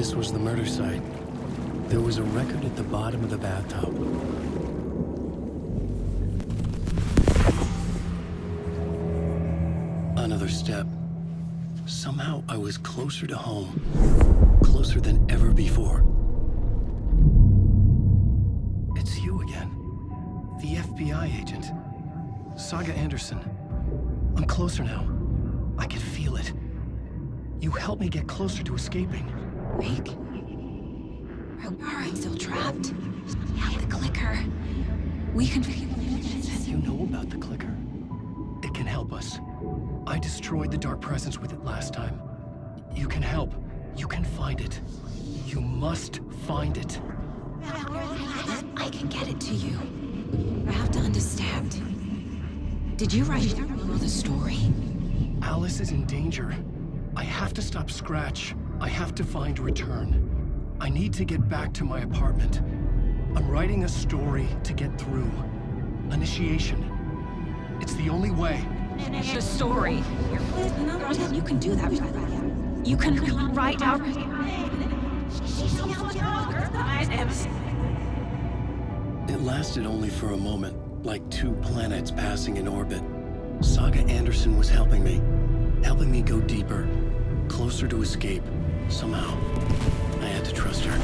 this was the murder site. There was a record at the bottom of the bathtub. Another step. Somehow I was closer to home. Closer than ever before. It's you again. The FBI agent. Saga Anderson. I'm closer now. I can feel it. You helped me get closer to escaping. Wake? Are I still trapped? I have the clicker. We can figure this. You know about the clicker. It can help us. I destroyed the dark presence with it last time. You can help. You can find it. You must find it. I can get it to you. I have to understand. Did you write the story? Alice is in danger. I have to stop Scratch. I have to find Return. I need to get back to my apartment. I'm writing a story to get through. Initiation. It's the only way. The story. You can do that. You can write out. It lasted only for a moment, like two planets passing in orbit. Saga Anderson was helping me go deeper, closer to escape. Somehow, I had to trust her.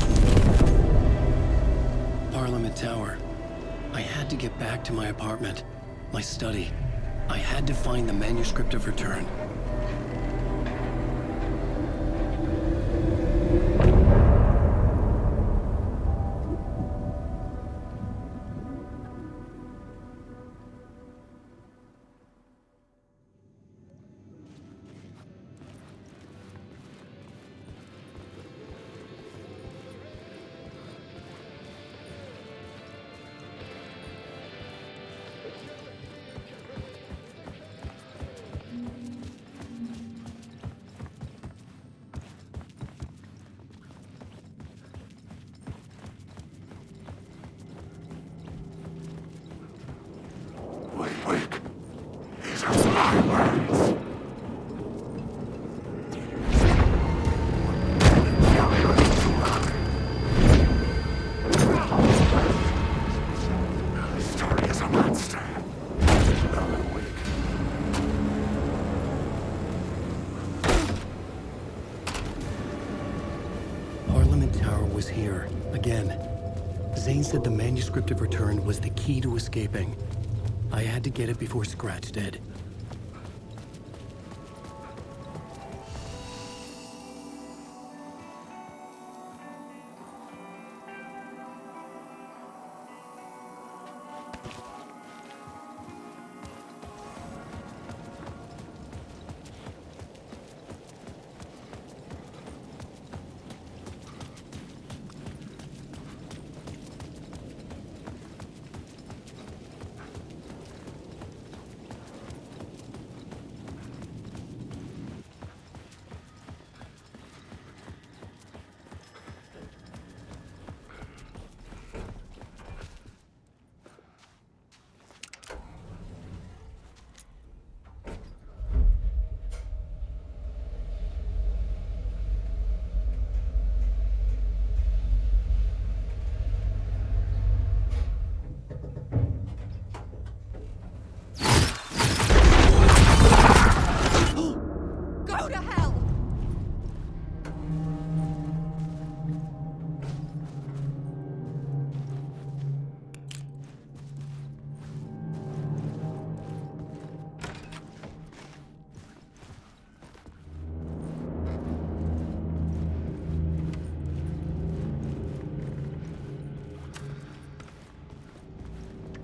Parliament Tower. I had to get back to my apartment, my study. I had to find the manuscript of Return. Wake. These are my words. The story is a monster. Wake. Parliament Tower was here, again. Zane said the manuscript of Return was the key to escaping. I had to get it before Scratch did.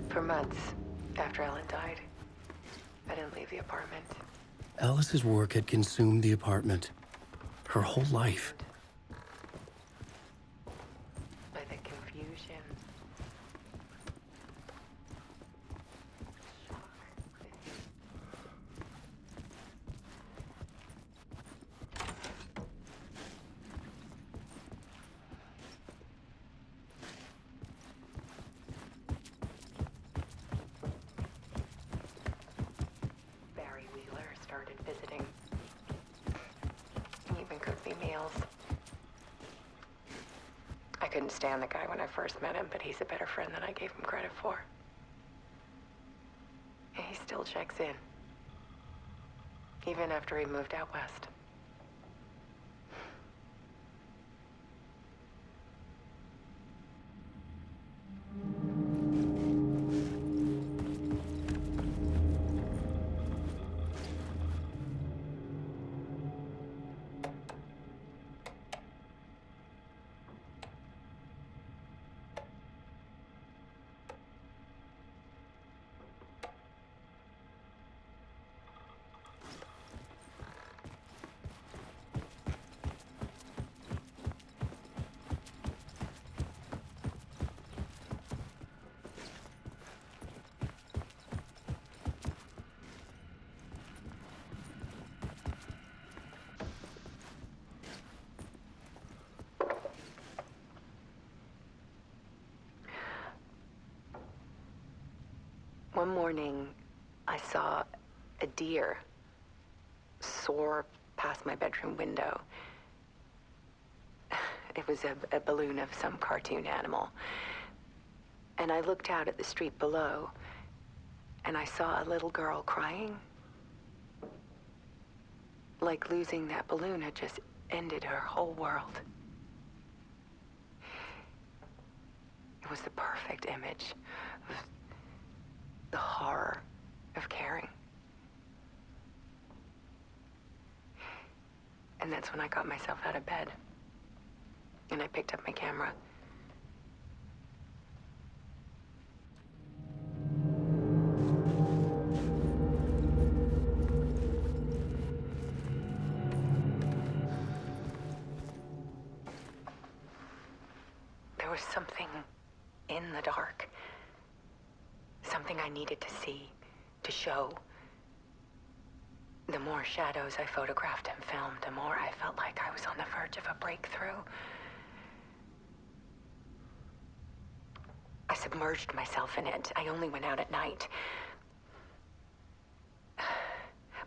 For months after Ellen died, I didn't leave the apartment. Alice's work had consumed the apartment. Her whole life. By the confusion. Started visiting. He even cooked me meals. couldn't stand the guy when I first met him, but he's a better friend than I gave him credit for. And he still checks in. Even after he moved out west. One morning, I saw a deer soar past my bedroom window. It was a balloon of some cartoon animal. And I looked out at the street below, and I saw a little girl crying. Like losing that balloon had just ended her whole world. It was the perfect image of the horror of caring. And that's when I got myself out of bed. And I picked up my camera. There was something in the dark. Something I needed to see, to show. The more shadows I photographed and filmed, the more I felt like I was on the verge of a breakthrough. I submerged myself in it. I only went out at night.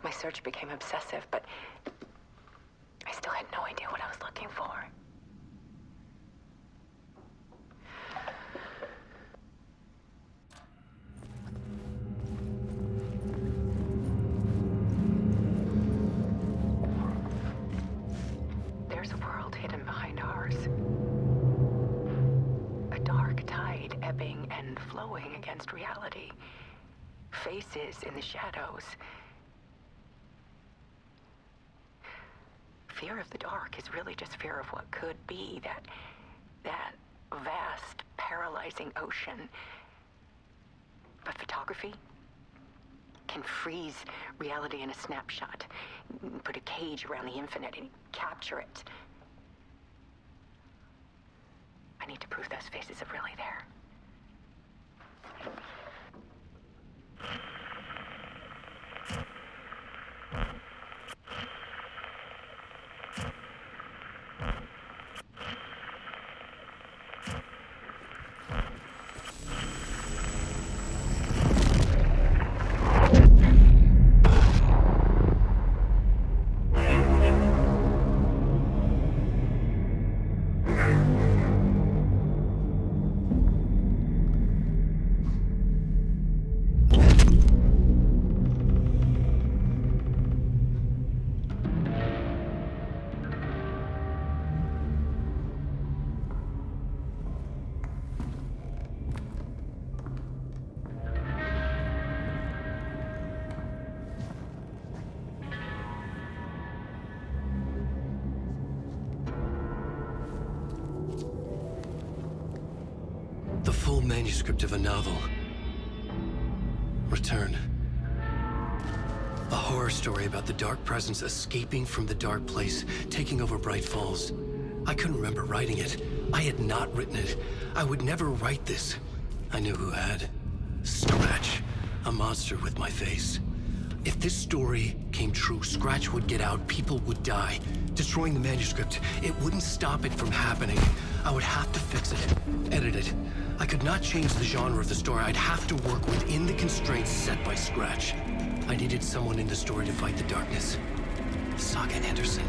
My search became obsessive, but I still had no idea what I was looking for. There's a world hidden behind ours. A dark tide ebbing and flowing against reality. Faces in the shadows. Fear of the dark is really just fear of what could be, that vast, paralyzing ocean. But photography can freeze reality in a snapshot, put a cage around the infinite and capture it. I need to prove those faces are really there. The full manuscript of a novel. Return. A horror story about the dark presence escaping from the dark place, taking over Bright Falls. I couldn't remember writing it. I had not written it. I would never write this. I knew who had. Scratch. A monster with my face. If this story came true, Scratch would get out, people would die. Destroying the manuscript, it wouldn't stop it from happening. I would have to fix it, edit it. I could not change the genre of the story. I'd have to work within the constraints set by Scratch. I needed someone in the story to fight the darkness. Saga Anderson.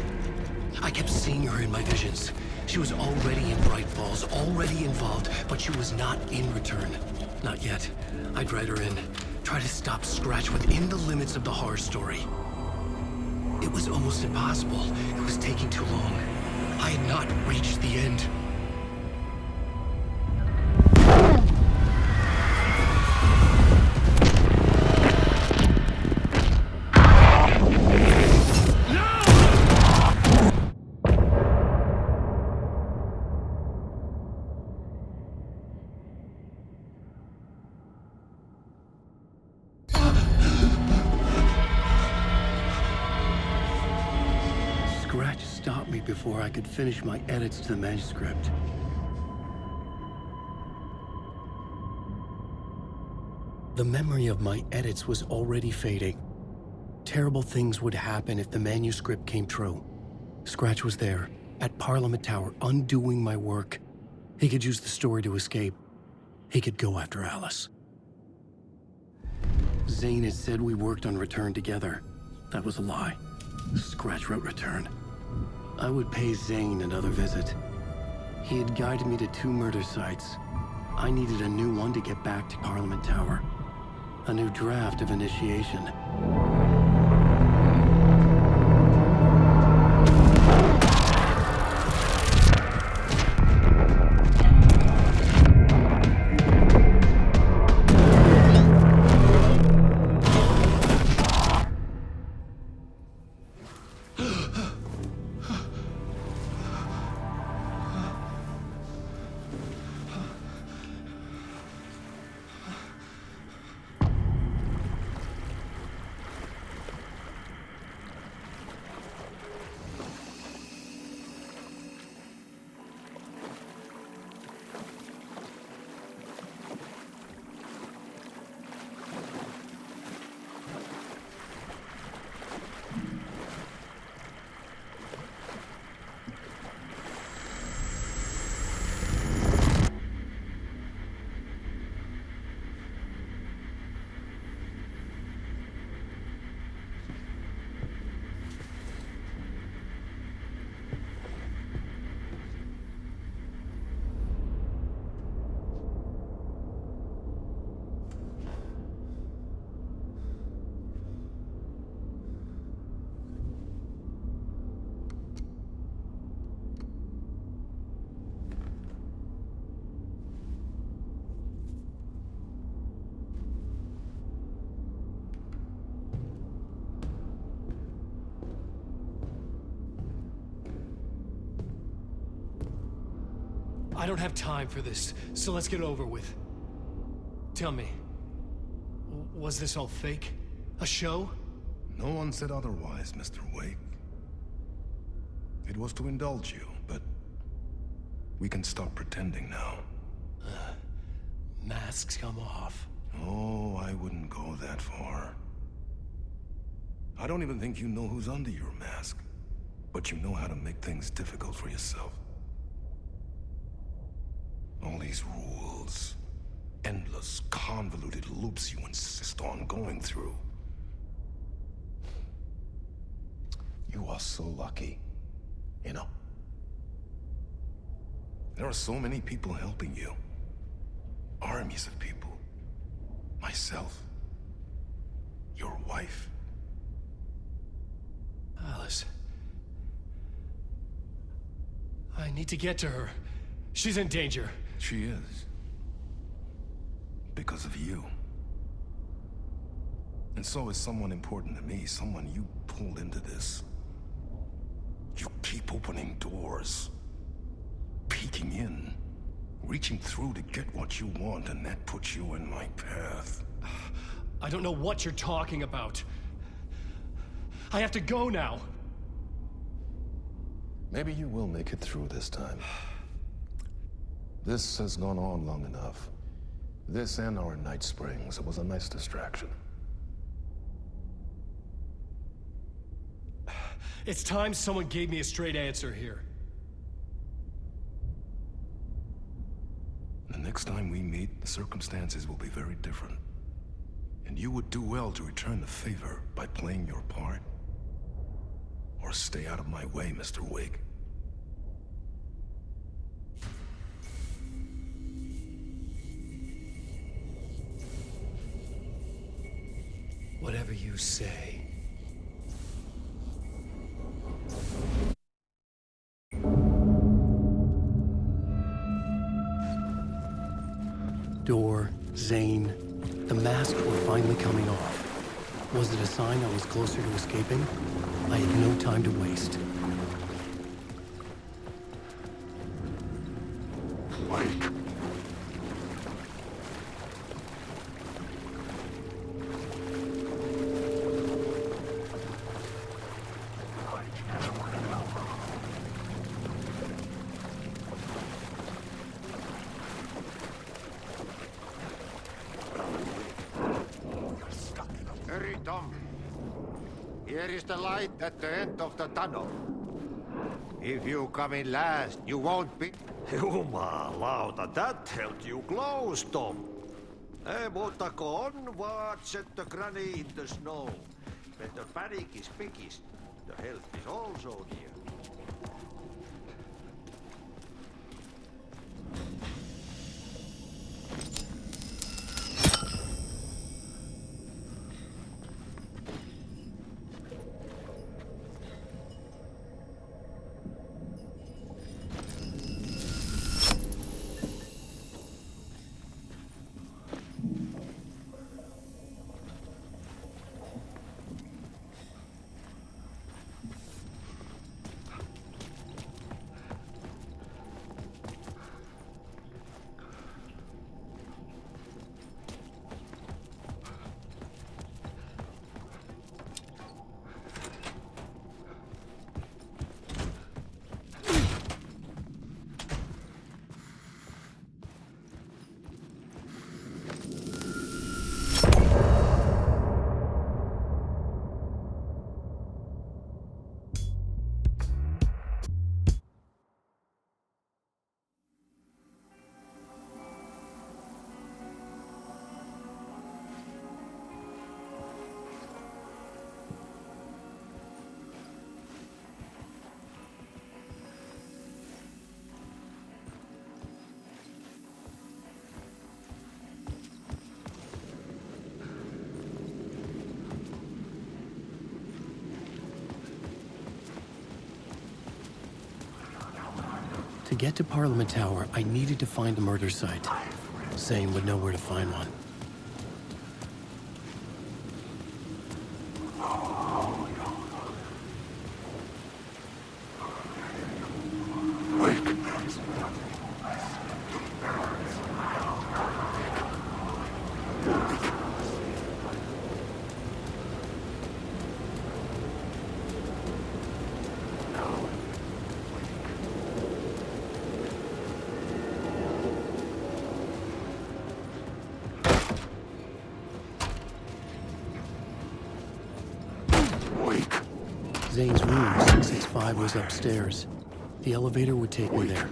I kept seeing her in my visions. She was already in Bright Falls, already involved, but she was not in return. Not yet. I'd write her in. Try to stop Scratch within the limits of the horror story. It was almost impossible. It was taking too long. I had not reached the end. Scratch stopped me before I could finish my edits to the manuscript. The memory of my edits was already fading. Terrible things would happen if the manuscript came true. Scratch was there, at Parliament Tower, undoing my work. He could use the story to escape. He could go after Alice. Zane had said we worked on Return together. That was a lie. Scratch wrote Return. I would pay Zane another visit. He had guided me to 2 murder sites. I needed a new one to get back to Parliament Tower. A new draft of initiation. I don't have time for this, so let's get it over with. Tell me, was this all fake? A show? No one said otherwise, Mr. Wake. It was to indulge you, but we can stop pretending now. Masks come off. Oh, I wouldn't go that far. I don't even think you know who's under your mask, but you know how to make things difficult for yourself. All these rules, endless, convoluted loops you insist on going through. You are so lucky, you know? There are so many people helping you. Armies of people. Myself. Your wife. Alice. I need to get to her. She's in danger. She is. Because of you. And so is someone important to me, someone you pulled into this. You keep opening doors. Peeking in. Reaching through to get what you want, and that puts you in my path. I don't know what you're talking about. I have to go now. Maybe you will make it through this time. This has gone on long enough. This and our Night Springs. It was a nice distraction. It's time someone gave me a straight answer here. The next time we meet, the circumstances will be very different. And you would do well to return the favor by playing your part. Or stay out of my way, Mr. Wake. Whatever you say. Door, Zane, the masks were finally coming off. Was it a sign I was closer to escaping? I had no time to waste. Wake. Hurry, Tom. Here is the light at the end of the tunnel. If you come in last, you won't be... Jumalauta, that held you close, Tom. Ei muuta kuin onward, set the granny in the snow. When the panic is biggest, the help is also near. To get to Parliament Tower, I needed to find the murder site. Zane would know where to find one. Zane's room, 665, was upstairs. The elevator would take me there.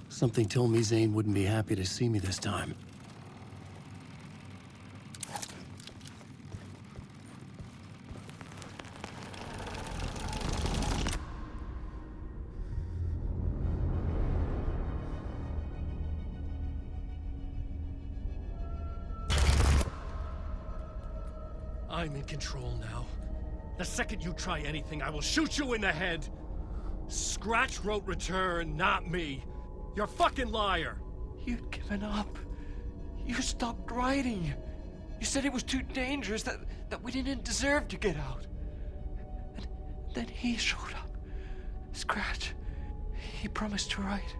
Something told me Zane wouldn't be happy to see me this time. I'm in control now. The second you try anything, I will shoot you in the head! Scratch wrote return, not me. You're a fucking liar! You'd given up. You stopped writing. You said it was too dangerous, that we didn't deserve to get out. And then he showed up. Scratch. He promised to write.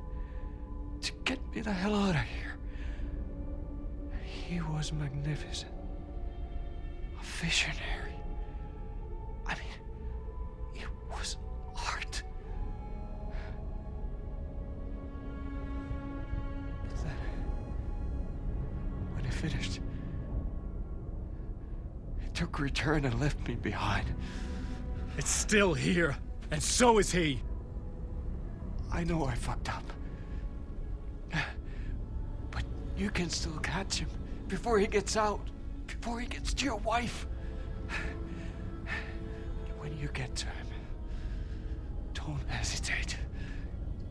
To get me the hell out of here. He was magnificent. A visionary. I mean, he took Return and left me behind. It's still here, and so is he. I know I fucked up. But you can still catch him before he gets out, before he gets to your wife. When you get to him, don't hesitate.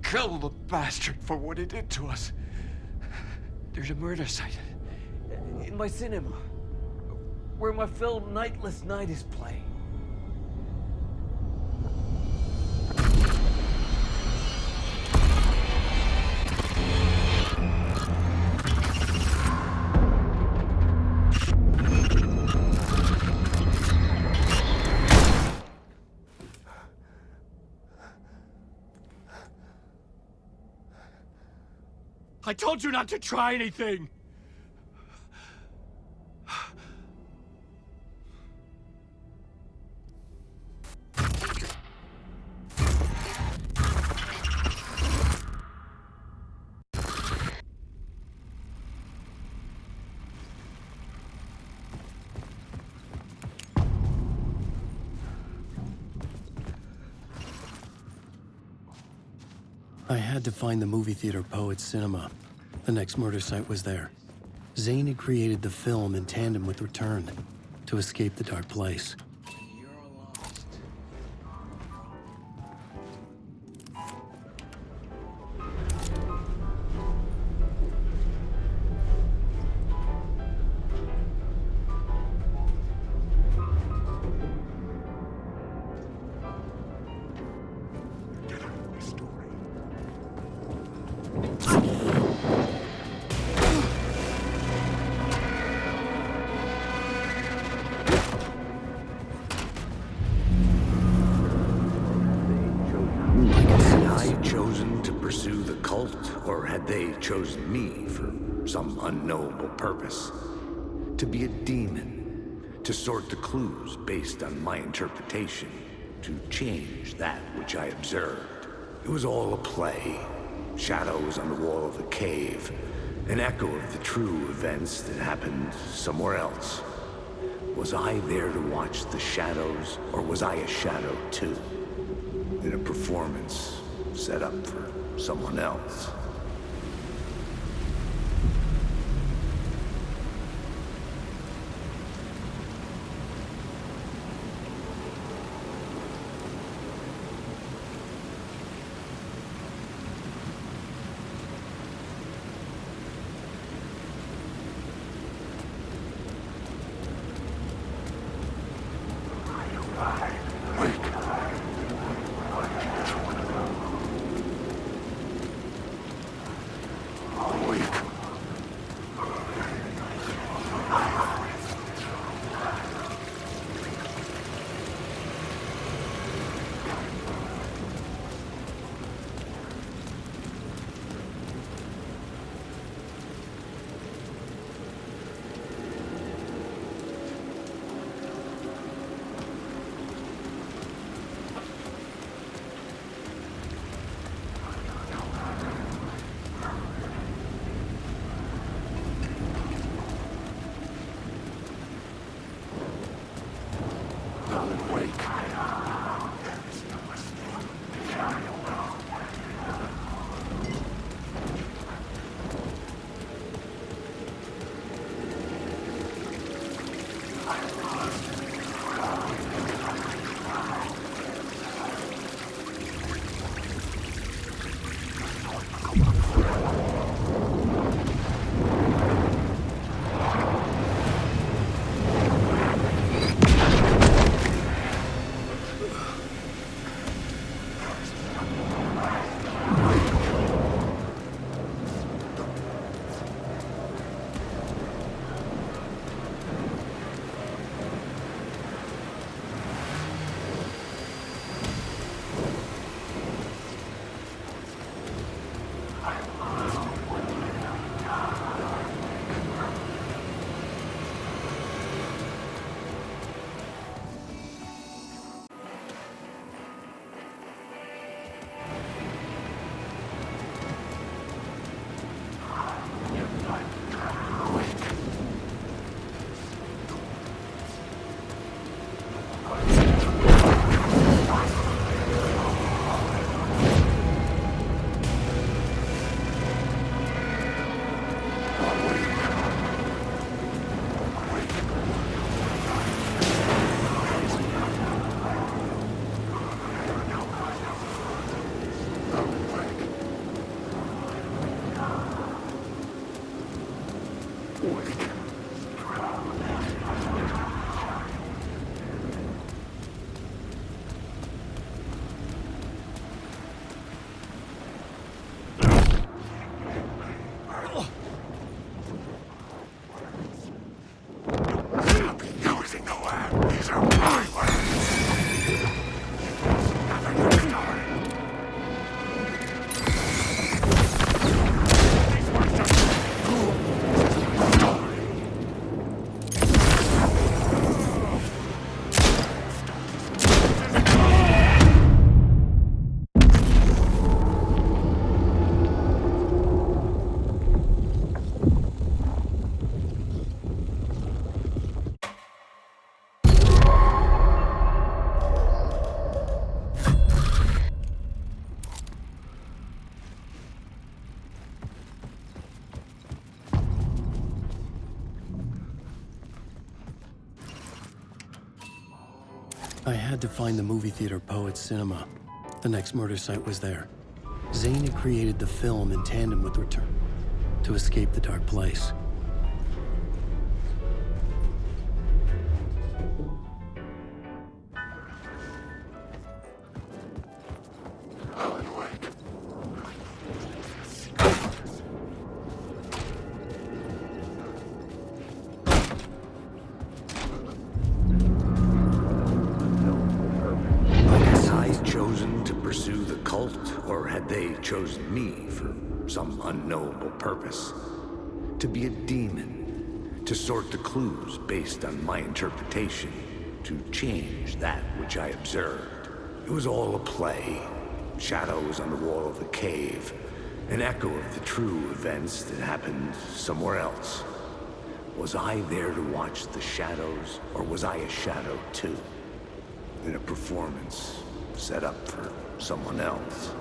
Kill the bastard for what he did to us. There's a murder site in my cinema where my film Nightless Night is playing. I told you not to try anything! I had to find the movie theater Poets Cinema. The next murder site was there. Zane had created the film in tandem with Return to escape the dark place. Chosen me for some unknowable purpose. To be a demon, to sort the clues based on my interpretation, to change that which I observed. It was all a play. Shadows on the wall of the cave, an echo of the true events that happened somewhere else. Was I there to watch the shadows, or was I a shadow too? In a performance set up for someone else. I had to find the movie theater Poets Cinema. The next murder site was there. Zane had created the film in tandem with Return to escape the dark place. Chosen me for some unknowable purpose. To be a demon, to sort the clues based on my interpretation, to change that which I observed. It was all a play. Shadows on the wall of the cave, an echo of the true events that happened somewhere else. Was I there to watch the shadows, or was I a shadow too? In a performance set up for someone else.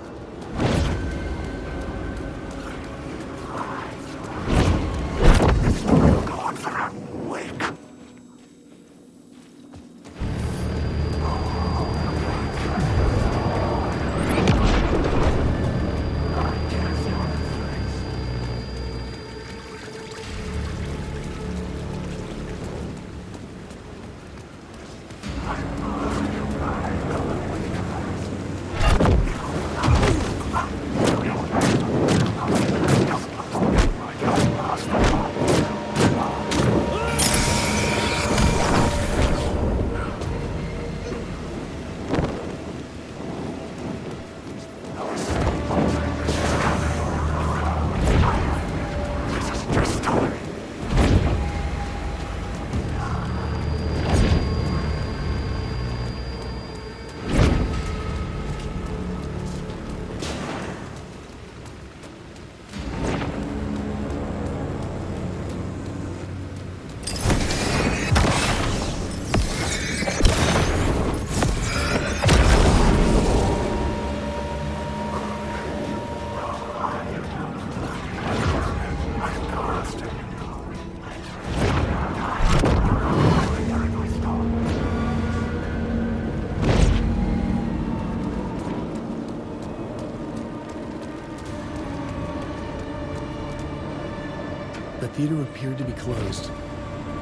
The theater appeared to be closed.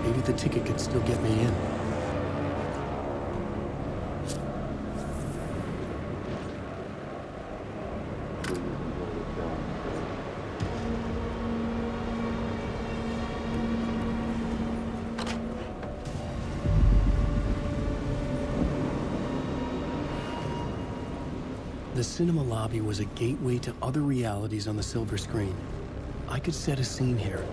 Maybe the ticket could still get me in. The cinema lobby was a gateway to other realities on the silver screen. I could set a scene here.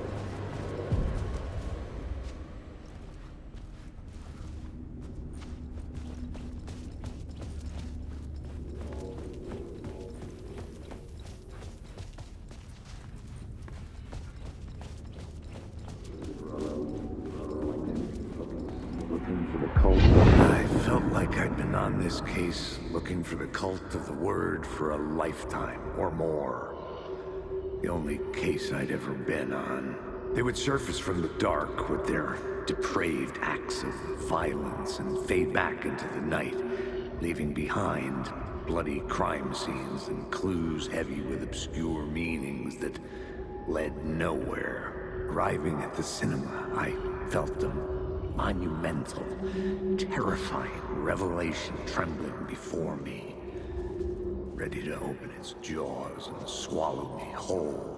I felt like I'd been on this case looking for the cult of the word for a lifetime or more. The only case I'd ever been on. They would surface from the dark with their depraved acts of violence and fade back into the night, leaving behind bloody crime scenes and clues heavy with obscure meanings that led nowhere. Arriving at the cinema, I felt a monumental, terrifying revelation trembling before me, ready to open its jaws and swallow me whole.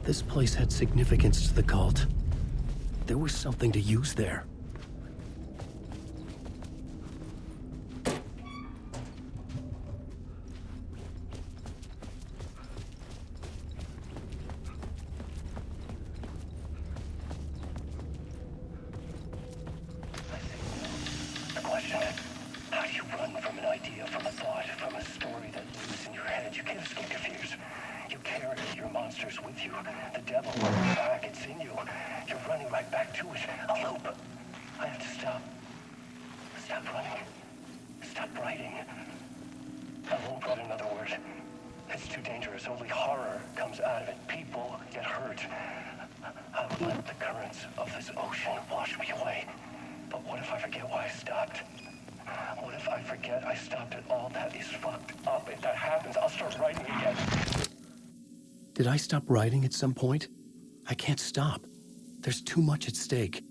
This place had significance to the cult. There was something to use there. Let the currents of this ocean wash me away. But what if I forget why I stopped? forget I stopped it all, that is fucked up. If that happens, I'll start writing again. Did I stop writing at some point? I can't stop. There's too much at stake.